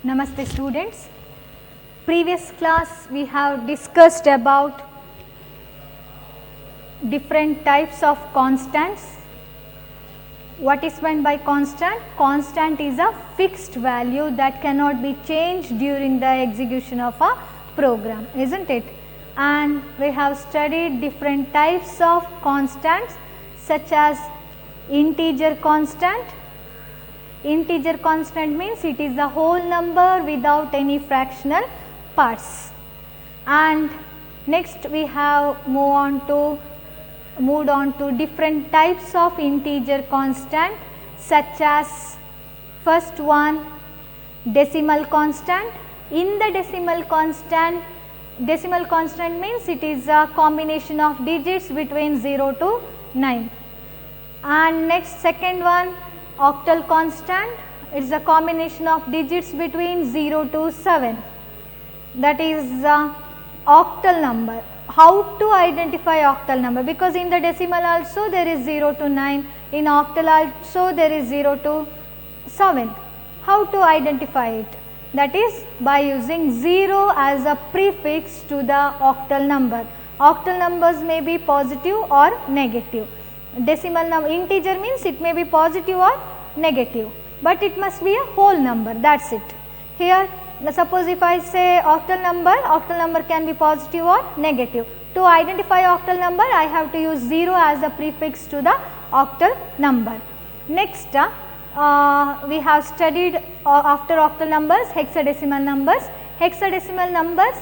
Namaste students. Previous class we have discussed about different types of constants. What is meant by constant? Constant is a fixed value that cannot be changed during the execution of a program, isn't it? And we have studied different types of constants such as integer constant. Integer constant means it is a whole number without any fractional parts. And next we have moved on to different types of integer constant such as first one, decimal constant. In the decimal constant means it is a combination of digits between 0 to 9. And next, second one, octal constant. It is a combination of digits between 0 to 7. That is octal number. How to identify octal number? Because in the decimal also there is 0 to 9, in octal also there is 0 to 7. How to identify it? That is by using 0 as a prefix to the octal number. Octal numbers may be positive or negative. Decimal number, integer means it may be positive or negative, but it must be a whole number, that's it. Here suppose if I say octal number can be positive or negative. To identify octal number I have to use 0 as a prefix to the octal number. Next we have studied after octal numbers hexadecimal numbers. Hexadecimal numbers,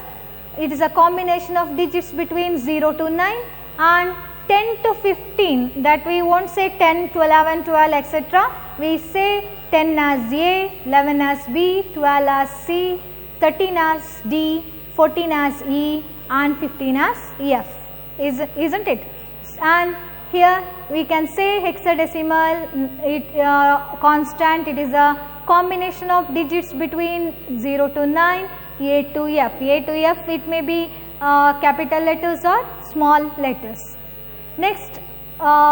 it is a combination of digits between 0 to 9 and 10 to 15, that we won't say 10, 12, 12 etc. We say 10 as A, 11 as B, 12 as C, 13 as D, 14 as E and 15 as F, isn't it? And here we can say hexadecimal constant, it is a combination of digits between 0 to 9, A to F. A to F, it may be capital letters or small letters. Next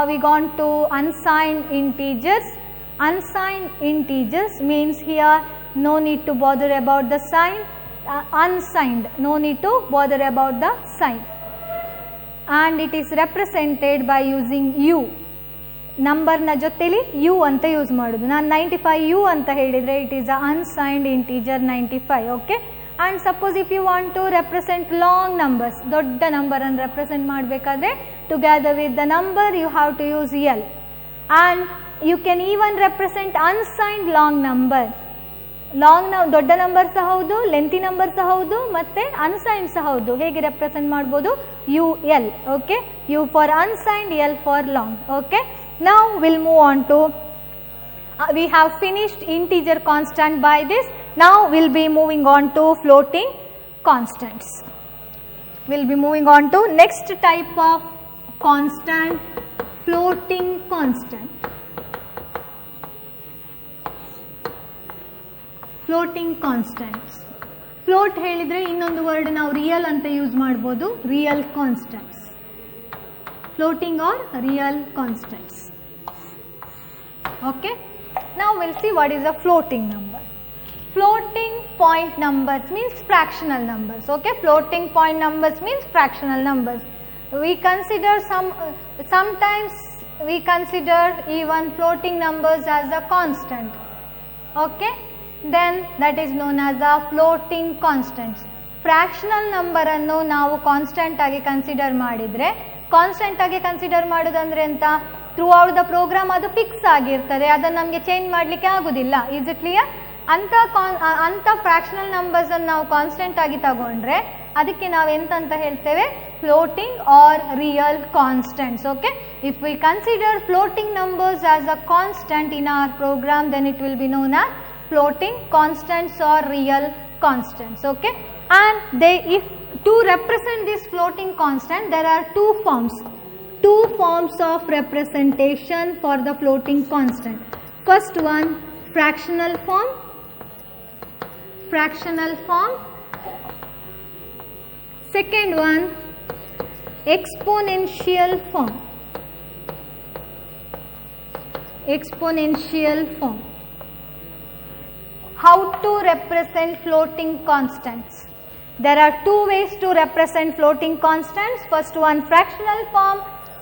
we gone to unsigned integers. Unsigned integers means here no need to bother about the sign. Unsigned, no need to bother about the sign, and it is represented by using U. Number na joteli U anta use madudu. Nan 95 U anta helidre it is a unsigned integer 95, okay. And suppose if you want to represent long numbers, dodda number and represent madbekadre, together with the number you have to use L. And you can even represent unsigned long number. ದೊಡ್ಡ number ಸಹ ಹೌದು, lengthy number ಸಹ ಹೌದು, ಮತ್ತೆ unsigned ಸಹ ಹೌದು. ಹೇಗೆ represent ಮಾಡಬಹುದು? UL, okay. U for unsigned, L for long, okay. Now we'll move on to we have finished integer constant by this. Now we'll be moving on to floating constants. We'll be moving on to next type of constant, floating constant. Floating constants. Float ಹೇಳಿದ್ರೆ ಇನ್ನೊಂದು word ನಾವು real ಅಂತ use ಮಾಡಬಹುದು, real constants. Floating or real constants. Okay. Now we'll see what is a floating number. Floating point numbers means fractional numbers, okay. Floating point numbers means fractional numbers. We consider sometimes we consider even floating numbers as a constant, okay. Then that is known as a floating constants. Fractional number annu ನಾವು constant ಆಗಿ consider ಮಾಡಿದ್ರೆ, constant ಆಗಿ consider ಮಾಡೋದಂದ್ರೆ ಎಂತ, throughout the program ಅದು fix ಆಗಿರ್ತದೆ, ಅದನ್ನು ನಮಗೆ ಚೇಂಜ್ ಮಾಡಲಿಕ್ಕೆ ಆಗುದಿಲ್ಲ. Is it clear? ಅಂತ ಫ್ರಾಕ್ಷನಲ್ ನಂಬರ್ಸ್ ಅನ್ನು ನಾವು ಕಾನ್ಸ್ಟೆಂಟ್ ಆಗಿ ತಗೊಂಡ್ರೆ ಅದಕ್ಕೆ ನಾವು ಎಂತ ಹೇಳ್ತೇವೆ? Floating or real constants, okay. If we consider floating numbers as a constant in our program, then it will be known as floating constants or real constants, okay. And if to represent this floating constant, there are two forms of representation for the floating constant. First one, fractional form. Second one, exponential form. How to represent floating constants? There are two ways to represent floating constants. First one fractional form,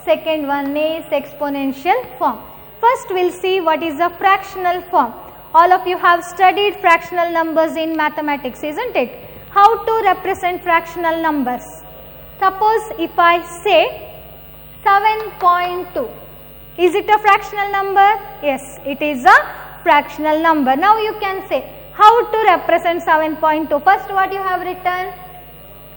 second one is exponential form. First we'll see what is a fractional form. All of you have studied fractional numbers in mathematics, isn't it? How to represent fractional numbers? Suppose if I say 7.2, is it a fractional number? Yes, it is a fractional number. Now you can say how to represent 7.2. First what you have written?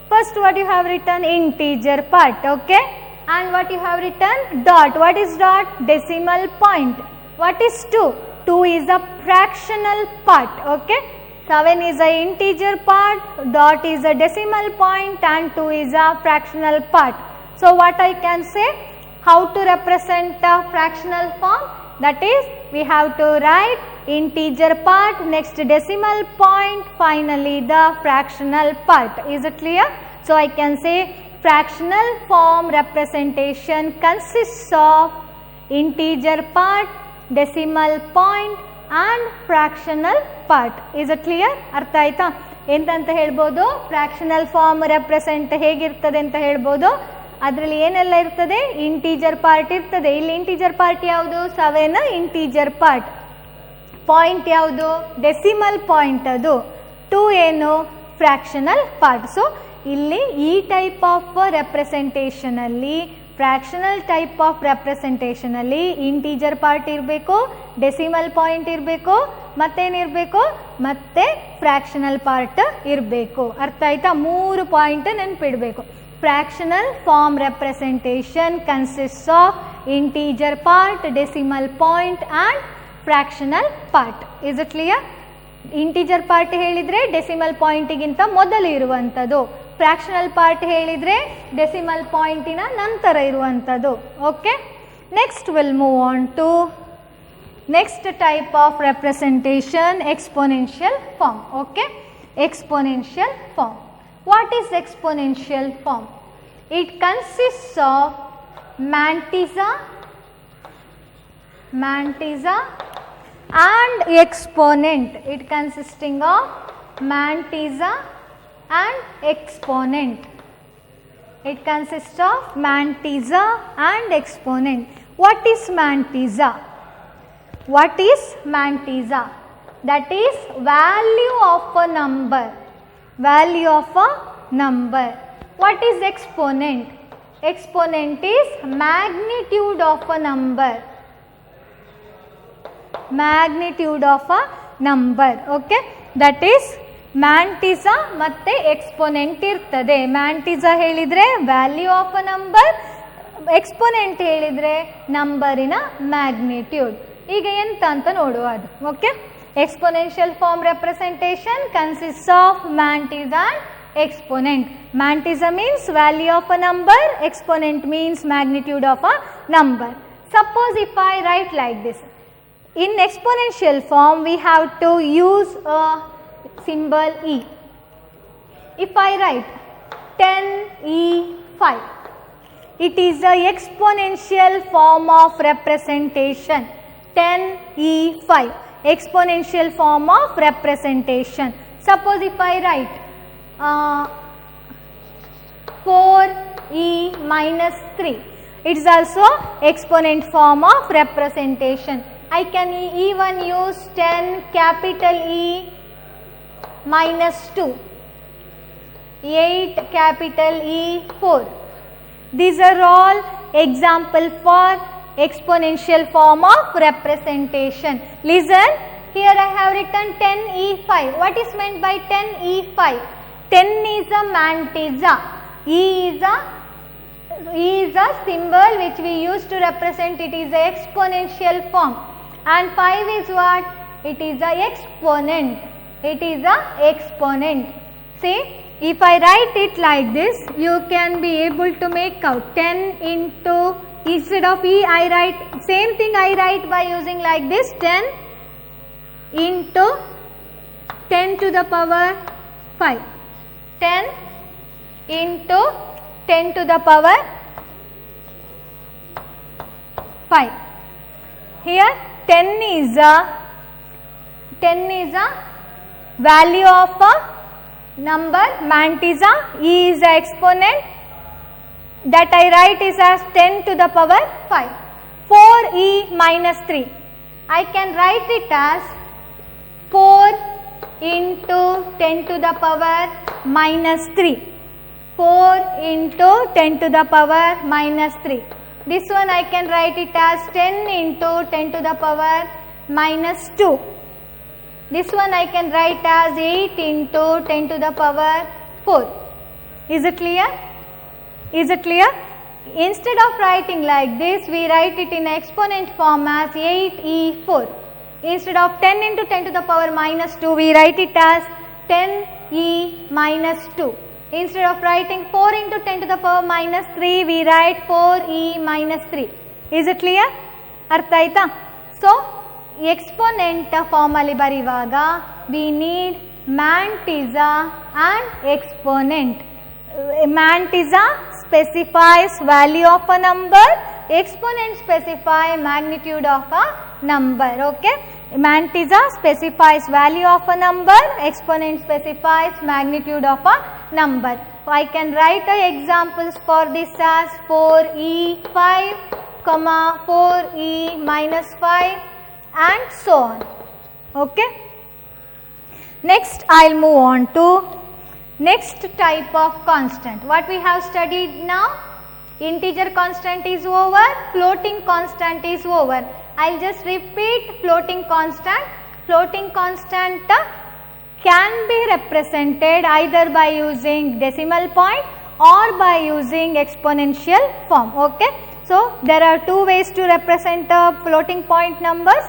First what you have written? Integer part, okay? And what you have written? Dot. What is dot? Decimal point. What is 2? 2 is a fractional part, okay? 7 is a integer part, dot is a decimal point, and 2 is a fractional part. So what I can say? How to represent a fractional form? That is, we have to write integer part, next decimal point, finally the fractional part. Is it clear? So I can say fractional form representation consists of integer part, decimal point and fractional part. Is it clear? ಅರ್ಥ ಆಯ್ತಾ? ಎಂತಂತ ಹೇಳ್ಬೋದು? Fractional form represent ಹೇಗಿರ್ತದೆ ಅಂತ ಹೇಳ್ಬೋದು? ಅದರಲ್ಲಿ ಏನೆಲ್ಲ ಇರ್ತದೆ? Integer part ಇರ್ತದೆ. ಇಲ್ಲಿ ಇಂಟೀಜರ್ ಪಾರ್ಟ್ ಯಾವುದು? 7 ಇಂಟೀಜರ್ ಪಾರ್ಟ್. ಪಾಯಿಂಟ್ ಯಾವುದು? ಡೆಸಿಮಲ್ ಪಾಯಿಂಟ್ ಅದು. 2 ಏನು? Fractional part. ಸೊ ಇಲ್ಲಿ ಈ ಟೈಪ್ ಆಫ್ ರೆಪ್ರೆಸೆಂಟೇಷನ್ ಅಲ್ಲಿ, ಫ್ರಾಕ್ಷನಲ್ ಟೈಪ್ ಆಫ್ ರೆಪ್ರೆಸೆಂಟೇಷನ್ ಅಲ್ಲಿ ಇಂಟೀಜರ್ ಪಾರ್ಟ್ ಇರಬೇಕು, ಡೆಸಿಮಲ್ ಪಾಯಿಂಟ್ ಇರಬೇಕು, ಮತ್ತೇನಿರಬೇಕು? ಮತ್ತೆ ಫ್ರಾಕ್ಷನಲ್ ಪಾರ್ಟ್ ಇರಬೇಕು. ಅರ್ಥ ಆಯ್ತಾ? 3 point ನೆನಪಿಡಬೇಕು. Fractional form representation consists of integer part, decimal point and fractional part. Is it clear? Integer part ಹೇಳಿದ್ರೆ decimal point ಗಿಂತ ಮೊದಲು ಇರುವಂತದ್ದು. Fractional part ಹೇಳಿದ್ರೆ decimal point ನ ನಂತರ ಇರುವಂತದ್ದು. Okay? Next we'll move on to next type of representation, exponential form. Okay? Exponential form. What is exponential form? It consists of mantissa and exponent. It consisting of mantissa and exponent. It consists of mantissa and exponent. What is mantissa? What is mantissa? That is value of a number. Value of a number. What is exponent? Exponent is magnitude of a number. Magnitude of a number. Okay? That is mantissa ಮತ್ತೆ exponent ಇರ್ತದೆ. mantissa ಹೇಳಿದ್ರೆ value of a number, exponent ಹೇಳಿದ್ರೆ ನಂಬರಿನ magnitude. ಈಗ ಎಂತ ಅಂತ ನೋಡುವ ಅದು. Okay? Exponential form representation consists of mantissa and exponent. Mantissa means value of a number, exponent means magnitude of a number. Suppose if I write like this. In exponential form we have to use a symbol e. If I write 10e5, it is a exponential form of representation. 10e5. Exponential form of representation. Suppose if I write 4e minus 3, it is also exponent form of representation. I can even use 10 capital E minus 2, 8 capital E 4. These are all example for exponential form of representation. Listen, here I have written 10e5. What is meant by 10e5? 10 is a mantissa. E is a symbol which we use to represent. It is a exponential form. And 5 is what? It is a exponent. It is a exponent. See, if I write it like this, you can be able to make out 10 into, instead of e I write same thing, I write by using like this, 10 into 10 to the power 5. 10 into 10 to the power 5. Here 10 is a value of a number mantissa, E is the exponent that I write is as 10 to the power 5. 4e minus 3, I can write it as 4 into 10 to the power minus 3. 4 into 10 to the power minus 3. This one I can write it as 10 into 10 to the power minus 2. This one I can write as 8 into 10 to the power 4. Is it clear? Is it clear? Instead of writing like this, we write it in exponent form as 8e4. Instead of 10 into 10 to the power minus 2, we write it as 10e minus 2. Instead of writing 4 into 10 to the power minus 3, we write 4e minus 3. Is it clear? Artha aita? So, exponent formally barivaga, we need mantissa and exponent. Mantissa specifies value of a number, exponent specify magnitude of a number. Okay, mantissa specifies value of a number, exponent specifies magnitude of a number. So I can write examples for this as 4e5, 4e minus 5 and so on. Okay. Next I will move on to next type of constant. What we have studied now? Integer constant is over, floating constant is over. I will just repeat floating constant. Floating constant can be represented either by using decimal point or by using exponential form. Okay. So, there are two ways to represent floating point numbers.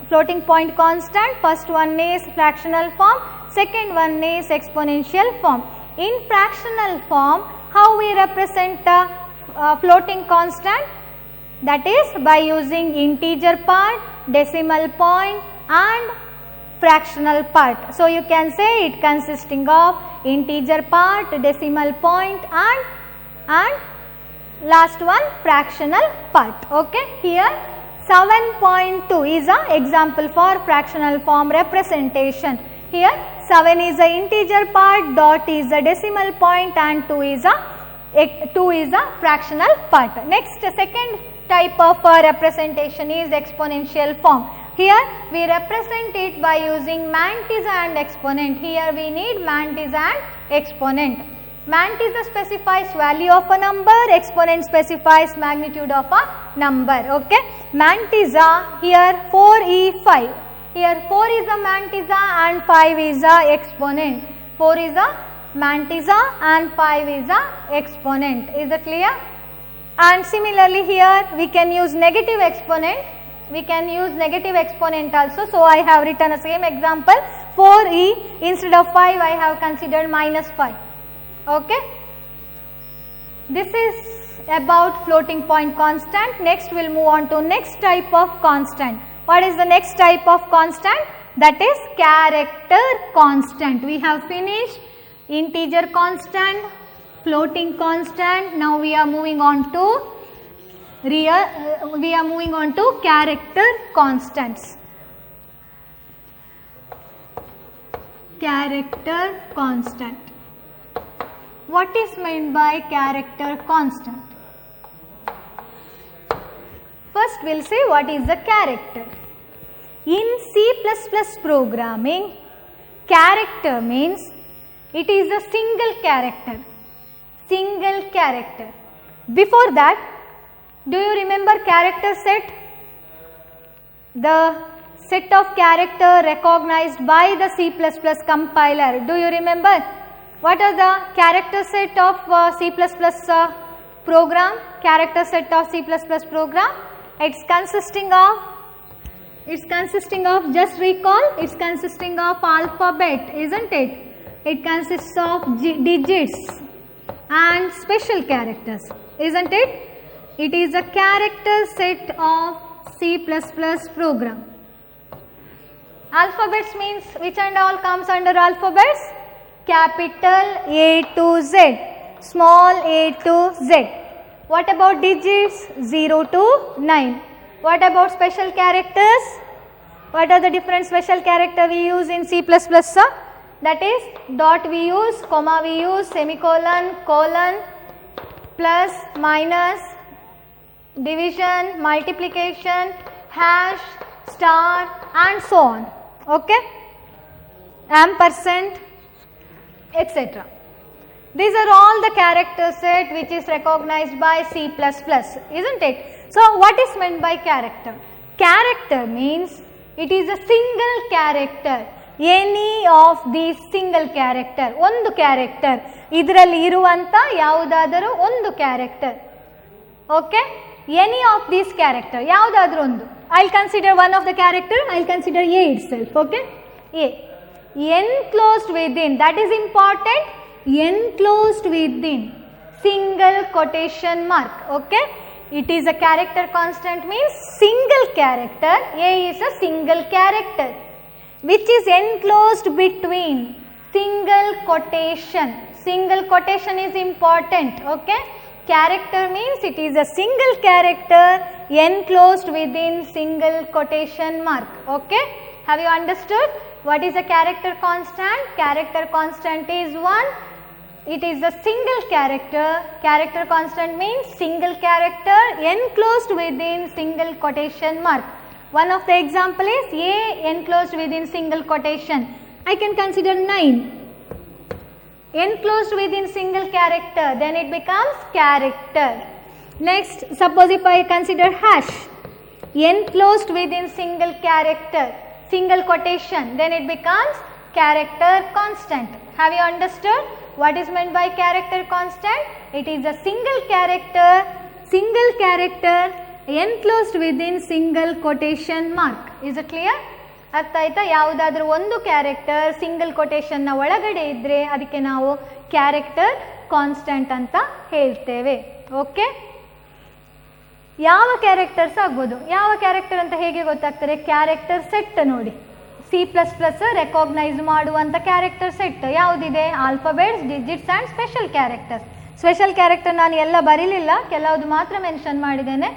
Floating point constant, first one is fractional form, second one is exponential form. In fractional form, how we represent floating constant? That is by using integer part, decimal point and fractional part. So, you can say it consisting of integer part, decimal point and last one fractional part. Okay. Here 7.2 is an example for fractional form representation. Here 7 is the integer part, dot is the decimal point and 2 is a fractional part. Next, second type of representation is exponential form. Here we represent it by using mantissa and exponent. Here we need mantissa and exponent. Mantissa specifies value of a number, exponent specifies magnitude of a number. Okay. Mantissa, here 4e5. Here 4 is a mantissa and 5 is a exponent. 4 is a mantissa and 5 is a exponent. Is it clear? And similarly here we can use negative exponent. We can use negative exponent also. So, I have written the same example 4e, instead of 5 I have considered minus 5. Okay. This is about floating point constant. Next we will move on to next type of constant. What is the next type of constant? That is character constant. We have finished integer constant, floating constant. Now we are moving on to character constants. Character constant. What is meant by character constant? First we will see what is the character. In C++ programming, character means it is a single character. Single character. Before that, do you remember character set? The set of character recognized by the C++ compiler. Do you remember? What are the character set of C++ program? Character set of C++ program? It's consisting of, just recall, it's consisting of alphabet, isn't it? It consists of digits and special characters, isn't it? It is a character set of C++ program. Alphabets means which and all comes under alphabets? Capital A to Z, small a to Z. What about digits? 0 to 9. What about special characters? What are the different special characters we use in C++? that is dot we use, comma we use, semicolon, colon, plus, minus, division, multiplication, hash, star and so on, okay, ampersand, etc. These are all the character set which is recognized by C++, isn't it? So what is meant by character? Character means it is a single character, any of these single character, ಒಂದು character, ಇದರಲ್ಲಿ ಇರುವಂತ ಯಾವುದಾದರೂ ಒಂದು character, okay, any of these character, ಯಾವುದಾದರೂ ಒಂದು. I'll consider one of the character, I'll consider A itself, okay, A. Enclosed within, that is important, enclosed within single quotation mark, okay. It is a character constant means single character, A is a single character which is enclosed between single quotation. Single quotation is important, okay. Character means it is a single character enclosed within single quotation mark, okay. Have you understood what is a character constant? Character constant is 1. It is a single character. Character constant means single character enclosed within single quotation mark. One of the example is A enclosed within single quotation. I can consider 9. Enclosed within single character, then it becomes character. Next, suppose if I consider hash, enclosed within single character, single quotation, then it becomes character constant. Have you understood what is meant by character constant? It is a single character enclosed within single quotation mark. Is it clear? ಅರ್ಥ ಆಯ್ತಾ? ಯಾವುದಾದ್ರೂ ಒಂದು character single ಕೊಟೇಶನ್ನ ಒಳಗಡೆ ಇದ್ದರೆ ಅದಕ್ಕೆ ನಾವು character constant ಅಂತ ಹೇಳ್ತೇವೆ, ಓಕೆ. ಯಾವ ಕ್ಯಾರೆಕ್ಟರ್ಸ್ ಆಗ್ಬೋದು, ಯಾವ ಕ್ಯಾರೆಕ್ಟರ್ ಅಂತ ಹೇಗೆ ಗೊತ್ತಾಗ್ತದೆ? ಕ್ಯಾರೆಕ್ಟರ್ ಸೆಟ್ ನೋಡಿ, C++ ರೆಕಾಗ್ನೈಸ್ ಮಾಡುವಂಥ ಕ್ಯಾರೆಕ್ಟರ್ ಸೆಟ್ ಯಾವುದಿದೆ? Alphabets, digits and special characters. Special character ನಾನು ಎಲ್ಲ ಬರೀಲಿಲ್ಲ, ಕೆಲವುದು ಮಾತ್ರ ಮೆನ್ಷನ್ ಮಾಡಿದ್ದೇನೆ.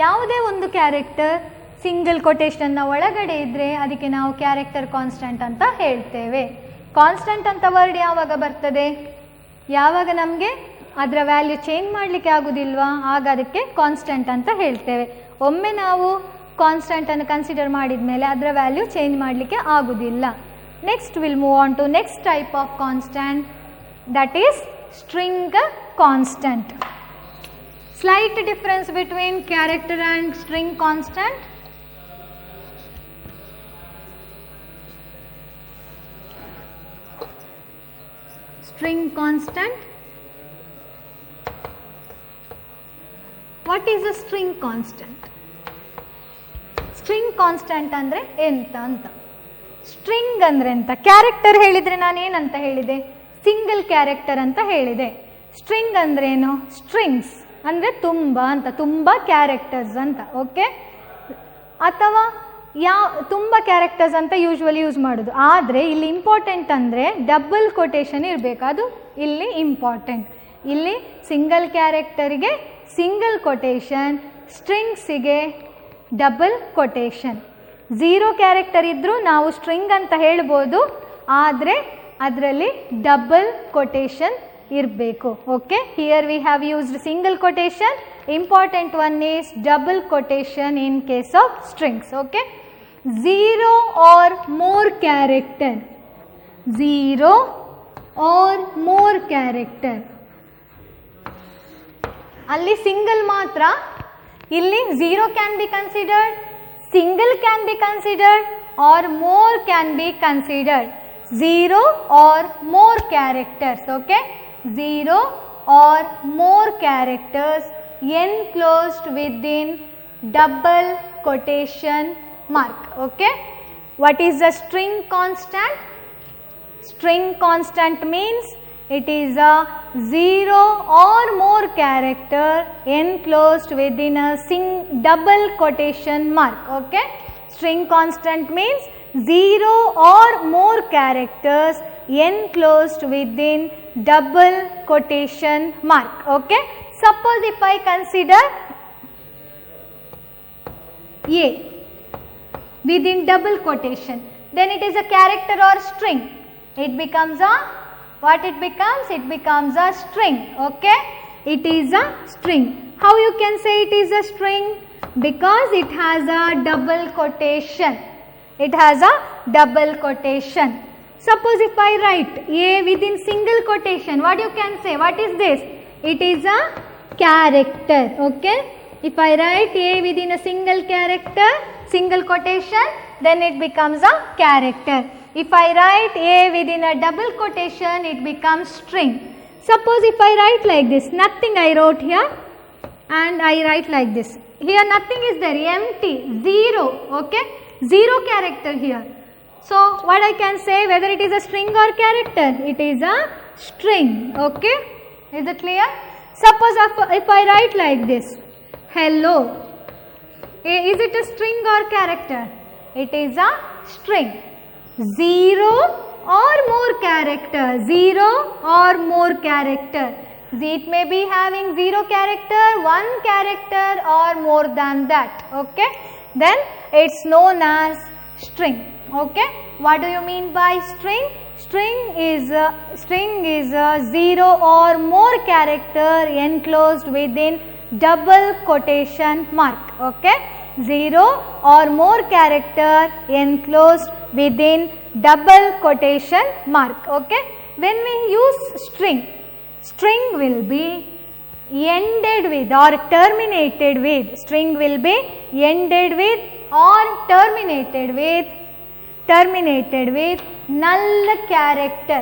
ಯಾವುದೇ ಒಂದು ಕ್ಯಾರೆಕ್ಟರ್ ಸಿಂಗಲ್ ಕೊಟೇಶನ್ನ ಒಳಗಡೆ ಇದ್ದರೆ ಅದಕ್ಕೆ ನಾವು ಕ್ಯಾರೆಕ್ಟರ್ ಕಾನ್ಸ್ಟೆಂಟ್ ಅಂತ ಹೇಳ್ತೇವೆ. ಕಾನ್ಸ್ಟೆಂಟ್ ಅಂತ ವರ್ಡ್ ಯಾವಾಗ ಬರ್ತದೆ? ಯಾವಾಗ ನಮಗೆ ಅದರ ವ್ಯಾಲ್ಯೂ ಚೇಂಜ್ ಮಾಡಲಿಕ್ಕೆ ಆಗೋದಿಲ್ವಾ, ಆಗ ಅದಕ್ಕೆ ಕಾನ್ಸ್ಟೆಂಟ್ ಅಂತ ಹೇಳ್ತೇವೆ. ಒಮ್ಮೆ ನಾವು ಕಾನ್ಸ್ಟೆಂಟನ್ನು ಕನ್ಸಿಡರ್ ಮಾಡಿದ ಮೇಲೆ ಅದರ ವ್ಯಾಲ್ಯೂ ಚೇಂಜ್ ಮಾಡಲಿಕ್ಕೆ ಆಗೋದಿಲ್ಲ. Next will move on to next type of constant, that is string constant. Slight difference between character and string constant. String constant. What is a string constant? String constant ಅಂದ್ರೆ ಎಂತ ಅಂತ? String ಅಂದ್ರೆ ಎಂತ? Character ಹೇಳಿದ್ರೆ ನಾನು ಏನಂತ ಹೇಳಿದೆ? Single character ಅಂತ ಹೇಳಿದೆ. ಸ್ಟ್ರಿಂಗ್ ಅಂದ್ರೆ ಏನು? ಸ್ಟ್ರಿಂಗ್ಸ್ ಅಂದರೆ ತುಂಬ ಅಂತ, ತುಂಬ ಕ್ಯಾರೆಕ್ಟರ್ಸ್ ಅಂತ, ಓಕೆ. ಅಥವಾ ತುಂಬ ಕ್ಯಾರೆಕ್ಟರ್ಸ್ ಅಂತ ಯೂಶ್ವಲಿ ಯೂಸ್ ಮಾಡೋದು. ಆದರೆ ಇಲ್ಲಿ ಇಂಪಾರ್ಟೆಂಟ್ ಅಂದರೆ ಡಬಲ್ ಕೊಟೇಶನ್ ಇರಬೇಕು, ಅದು ಇಲ್ಲಿ ಇಂಪಾರ್ಟೆಂಟ್. ಇಲ್ಲಿ ಸಿಂಗಲ್ ಕ್ಯಾರೆಕ್ಟರಿಗೆ ಸಿಂಗಲ್ ಕೊಟೇಶನ್, ಸ್ಟ್ರಿಂಗ್ಸಿಗೆ ಡಬಲ್ ಕೊಟೇಶನ್. 0 ಕ್ಯಾರೆಕ್ಟರ್ ಇದ್ದರೂ ನಾವು ಸ್ಟ್ರಿಂಗ್ ಅಂತ ಹೇಳ್ಬೋದು, ಆದರೆ ಅದರಲ್ಲಿ ಡಬಲ್ ಕೊಟೇಶನ್ ಇರಬೇಕು, okay. Here we have used single quotation. Important one is double quotation in case of ಸ್ಟ್ರಿಂಗ್ಸ್, okay. 0 or more character, 0 or more character, ಅಲ್ಲಿ ಸಿಂಗಲ್ ಮಾತ್ರ. ಇಲ್ಲಿ 0 can be considered, single can be considered or more can be considered. 0 or more characters, okay. 0 or more characters enclosed within double quotation mark, okay. What is a string constant? String constant means it is a 0 or more character enclosed within a double quotation mark, okay. String constant means 0 or more characters enclosed within double quotation mark, okay. Suppose if I consider A within double quotation, then it is a character or string. It becomes a, what it becomes? It becomes a string. Okay, it is a string. How you can say it is a string? Because it has a double quotation. It has a double quotation. Suppose if I write A within single quotation, what you can say? What is this? It is a character. Okay, if I write A within a single character, single quotation, then it becomes a character. If I write A within a double quotation, it becomes string. Suppose if I write like this, nothing I wrote here, and I write like this. Here nothing is there, empty, zero. Okay, zero character here. So what I can say, whether it is a string or character? It is a string. Okay, is it clear? Suppose if I write like this, hello, is it a string or character? It is a string. Zero or more character, zero or more character. It may be having 0 character, 1 character or more than that. Okay, then it's known as string. Okay, what do you mean by string? String is a 0 or more character enclosed within double quotation mark. Okay, 0 or more character enclosed within double quotation mark. Okay, when we use string, string will be ended with or terminated with. String will be ended with or terminated with null character.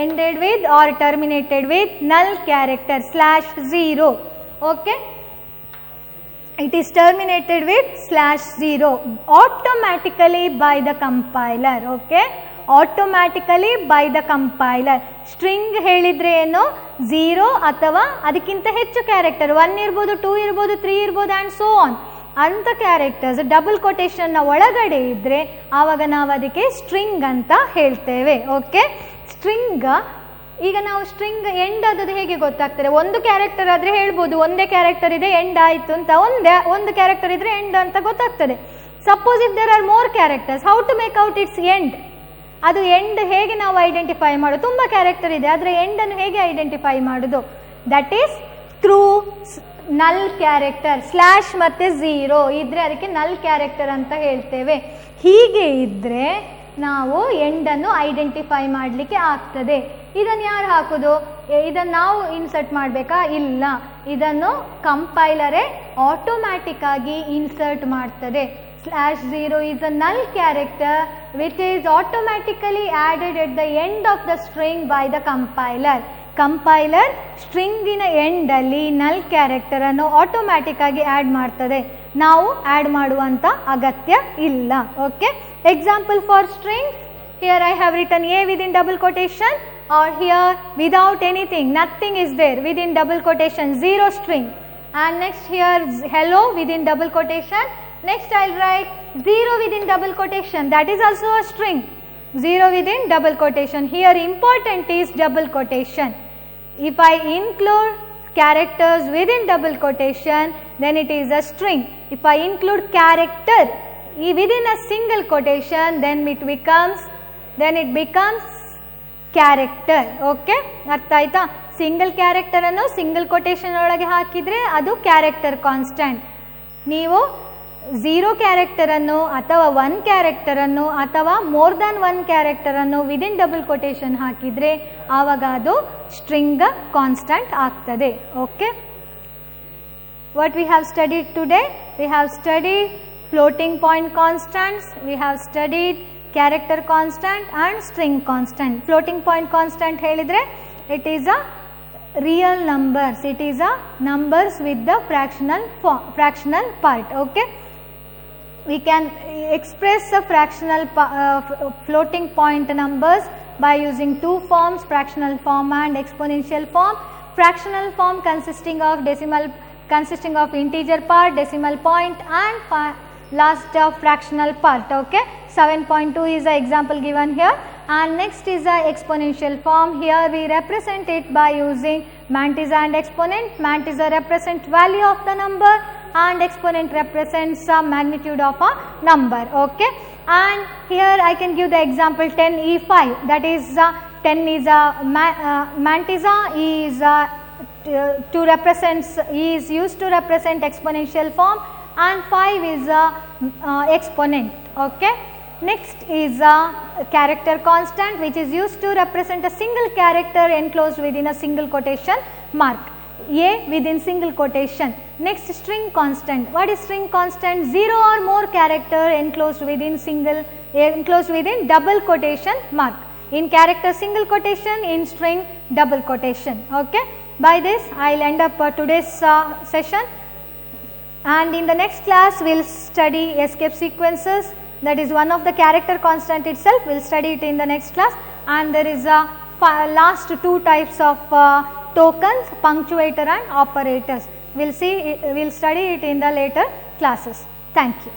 Ended with or terminated with null character /0. Okay, it is terminated with /0 automatically by the compiler. Okay, automatically by the compiler. String ಹೇಳಿದ್ರೆ ಏನು, 0 ಅಥವಾ ಅದಕ್ಕಿಂತ ಹೆಚ್ಚು character, 1 ಇರ್ಬೋದು, 2 ಇರ್ಬೋದು, 3 ಇರ್ಬೋದು and so on ಅಂತ characters double ಕೊಟೇಶನ್ನ ಒಳಗಡೆ ಇದ್ದರೆ ಆವಾಗ ನಾವು ಅದಕ್ಕೆ ಸ್ಟ್ರಿಂಗ್ ಅಂತ ಹೇಳ್ತೇವೆ. ಓಕೆ, ಸ್ಟ್ರಿಂಗ್ ಈಗ ನಾವು ಸ್ಟ್ರಿಂಗ್ ಎಂಡ್ ಆದದ್ದು ಹೇಗೆ ಗೊತ್ತಾಗ್ತದೆ? ಒಂದು ಕ್ಯಾರೆಕ್ಟರ್ ಆದರೆ ಹೇಳ್ಬೋದು ಒಂದೇ ಕ್ಯಾರೆಕ್ಟರ್ ಇದೆ ಎಂಡ್ ಆಯಿತು ಅಂತ, ಒಂದು ಕ್ಯಾರೆಕ್ಟರ್ ಇದ್ದರೆ ಎಂಡ್ ಅಂತ ಗೊತ್ತಾಗ್ತದೆ. Suppose if there are more characters, how to make out its end? ಅದು ಎಂಡ್ ಹೇಗೆ ನಾವು ಐಡೆಂಟಿಫೈ ಮಾಡೋದು? ತುಂಬ ಕ್ಯಾರೆಕ್ಟರ್ ಇದೆ ಆದರೆ ಎಂಡನ್ನು ಹೇಗೆ ಐಡೆಂಟಿಫೈ ಮಾಡೋದು? ದಟ್ ಈಸ್ ಥ್ರೂ ನಲ್ ಕ್ಯಾರೆಕ್ಟರ್, ಸ್ಲ್ಯಾಶ್ ಮತ್ತು 0 ಇದ್ದರೆ ಅದಕ್ಕೆ ನಲ್ ಕ್ಯಾರೆಕ್ಟರ್ ಅಂತ ಹೇಳ್ತೇವೆ. ಹೀಗೆ ಇದ್ದರೆ ನಾವು ಎಂಡನ್ನು ಐಡೆಂಟಿಫೈ ಮಾಡಲಿಕ್ಕೆ ಆಗ್ತದೆ. ಇದನ್ನು ಯಾರು ಹಾಕೋದು? ಇದನ್ನು ನಾವು ಇನ್ಸರ್ಟ್ ಮಾಡಬೇಕಾ? ಇಲ್ಲ, ಇದನ್ನು ಕಂಪೈಲರೇ ಆಟೋಮ್ಯಾಟಿಕ್ ಆಗಿ ಇನ್ಸರ್ಟ್ ಮಾಡ್ತದೆ. /0 is a null character which is automatically added at the end of the string by the compiler. Compiler ಸ್ಟ್ರಿಂಗಿನ ಎಂಡಲ್ಲಿ ನಲ್ ಕ್ಯಾರೆಕ್ಟರ್ ಅನ್ನು ಆಟೋಮ್ಯಾಟಿಕ್ ಆಗಿ ಆ್ಯಡ್ ಮಾಡ್ತದೆ, ನಾವು ಆ್ಯಡ್ ಮಾಡುವಂಥ ಅಗತ್ಯ ಇಲ್ಲ. Okay, example for string, here I have written A within double quotation, or here without anything, nothing is there, within double quotation 0 string, and next here hello within double quotation, next I'll write 0 within double quotation, that is also a string, 0 within double quotation. Here important is double quotation. If I include characters within double quotation, then it is a string. If I include character within a single quotation, then it becomes character. Okay, ಅರ್ಥ ಆಯ್ತಾ? Single character ಅನ್ನು single quotation ಒಳಗೆ ಹಾಕಿದರೆ ಅದು character constant. ನೀವು 0 ಕ್ಯಾರೆಕ್ಟರನ್ನು ಅಥವಾ 1 ಕ್ಯಾರೆಕ್ಟರನ್ನು ಅಥವಾ ಮೋರ್ ದ್ಯಾನ್ 1 ಕ್ಯಾರೆಕ್ಟರನ್ನು ವಿದಿನ್ ಡಬಲ್ ಕೊಟೇಶನ್ ಹಾಕಿದರೆ ಆವಾಗ ಅದು ಸ್ಟ್ರಿಂಗ್ ಕಾನ್ಸ್ಟೆಂಟ್ ಆಗ್ತದೆ. Okay, what we have studied today? We have studied floating point constants, we have studied character constant and string constant. Floating point constant ಹೇಳಿದರೆ it is a real numbers, it is a numbers with the fractional part. Okay, we can express the fractional floating point numbers by using two forms, fractional form and exponential form. Fractional form consisting of integer part, decimal point and last fractional part. Okay, 7.2 is the example given here. And next is the exponential form. Here we represent it by using mantissa and exponent. Mantissa represents value of the number and exponent represents some magnitude of a number. Okay, And here I can give the example 10E5, that is 10 is a mantissa, E is E is used to represent exponential form, and 5 is a exponent. Okay. Next is a character constant, which is used to represent a single character enclosed within a single quotation mark, A within single quotation. Next, string constant. What is string constant? 0 or more character enclosed within double quotation mark. In character single quotation, in string double quotation. Okay. By this I will end up today's session, and in the next class we will study escape sequences, that is one of the character constant itself. We will study it in the next class, and there is a last two types of tokens, punctuator and operators. We will study it in the later classes. Thank you.